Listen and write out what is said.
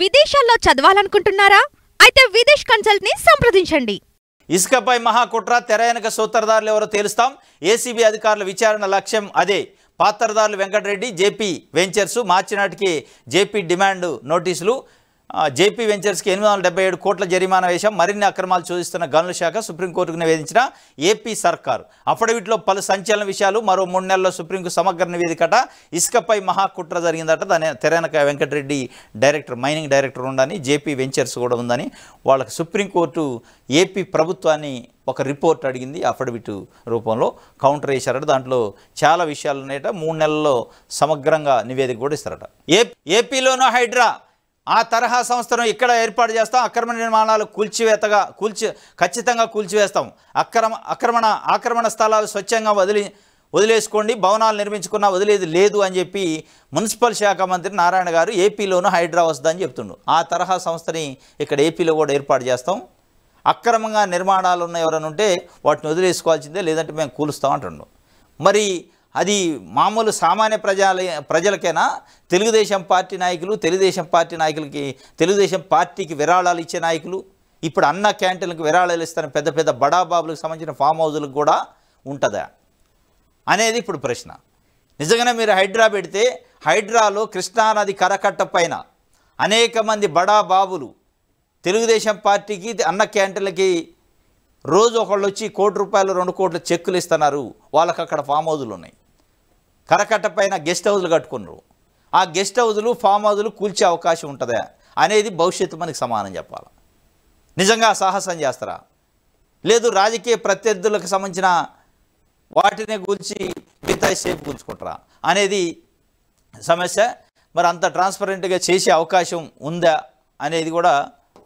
విదేశాల్లో చదవాలనుకుంటున్నారా? అయితే విదేశ్ కన్సల్ట్ ని సంప్రదించండి. ఇసుకపై మహాకుట్ర తెరయనక సూత్రధారులు ఎవరో తేలుస్తాం. ఏసీబీ అధికారుల విచారణ లక్ష్యం అదే. పాత్రధారులు వెంకటరెడ్డి, జేపీ వెంచర్స్ మార్చి నాటికి జేపీ డిమాండ్ నోటీసులు. జేపీ వెంచర్స్కి 877 కోట్ల జరిమానా వేశాం. మరిన్ని అక్రమాలు చూపిస్తున్న గనుల శాఖ సుప్రీంకోర్టుకు నివేదించిన ఏపీ సర్కారు. అఫిడవిట్లో పలు సంచలన విషయాలు. మరో 3 నెలల్లో సుప్రీంకు సమగ్ర నివేదికట. ఇసుకపై మహాకుట్ర జరిగిందట. దాని తెరయనక వెంకటరెడ్డి డైరెక్టర్, మైనింగ్ డైరెక్టర్ ఉండని, జేపీ వెంచర్స్ కూడా ఉందని వాళ్ళకి సుప్రీంకోర్టు ఏపీ ప్రభుత్వాన్ని ఒక రిపోర్ట్ అడిగింది. అఫిడవిట్ రూపంలో కౌంటర్ వేశారట. దాంట్లో చాలా విషయాలు ఉన్నాయట. 3 నెలల్లో సమగ్రంగా నివేదిక కూడా ఇస్తారట. ఏపీలోనూ హైడ్రా ఆ తరహా సంస్థను ఇక్కడ ఏర్పాటు చేస్తాం. అక్రమ నిర్మాణాలు ఖచ్చితంగా కూల్చివేస్తాం. ఆక్రమణ స్థలాలు స్వచ్ఛంగా వదిలేసుకోండి, భవనాలు నిర్మించుకున్నా వదిలేది లేదు అని చెప్పి మున్సిపల్ శాఖ మంత్రి నారాయణ గారు ఏపీలోనూ హైడ్రా వస్తుందని చెప్తుండు. ఆ తరహా సంస్థని ఇక్కడ ఏపీలో కూడా ఏర్పాటు చేస్తాం. అక్రమంగా నిర్మాణాలు ఉన్న ఎవరైనా ఉంటే వాటిని వదిలేసుకోవాల్సిందే, లేదంటే మేము కూలుస్తాం అంటుండు. మరి అది మామూలు సామాన్య ప్రజలకైనా? తెలుగుదేశం పార్టీ నాయకులకి తెలుగుదేశం పార్టీకి విరాళాలు ఇచ్చే నాయకులు ఇప్పుడు అన్న క్యాంటీన్లకు విరాళాలు ఇస్తారని పెద్ద పెద్ద బడాబాబులకు సంబంధించిన ఫామ్ హౌజులకు కూడా ఉంటుందా అనేది ఇప్పుడు ప్రశ్న. నిజంగానే మీరు హైడ్రా పెడితే హైడ్రాలో కృష్ణానది కరకట్ట పైన అనేక మంది బడాబాబులు తెలుగుదేశం పార్టీకి అన్న క్యాంటీన్లకి రోజు ఒకళ్ళు వచ్చి ₹1 కోటి 2 కోట్ల చెక్కులు ఇస్తున్నారు. వాళ్ళకి అక్కడ ఫామ్ హౌజులు ఉన్నాయి. కరకట్ట పైన గెస్ట్ హౌజులు కట్టుకున్నారు. ఆ గెస్ట్ హౌజులు, ఫామ్ హౌజులు కూల్చే అవకాశం ఉంటుందా అనేది భవిష్యత్తు మనకి సమానం చెప్పాలి. నిజంగా సాహసం చేస్తారా? లేదు రాజకీయ ప్రత్యర్థులకు సంబంధించిన వాటిని కూల్చి మిగతా సేపు కూల్చుకుంటారా అనేది సమస్య. మరి అంత ట్రాన్స్పరెంట్గా చేసే అవకాశం ఉందా అనేది కూడా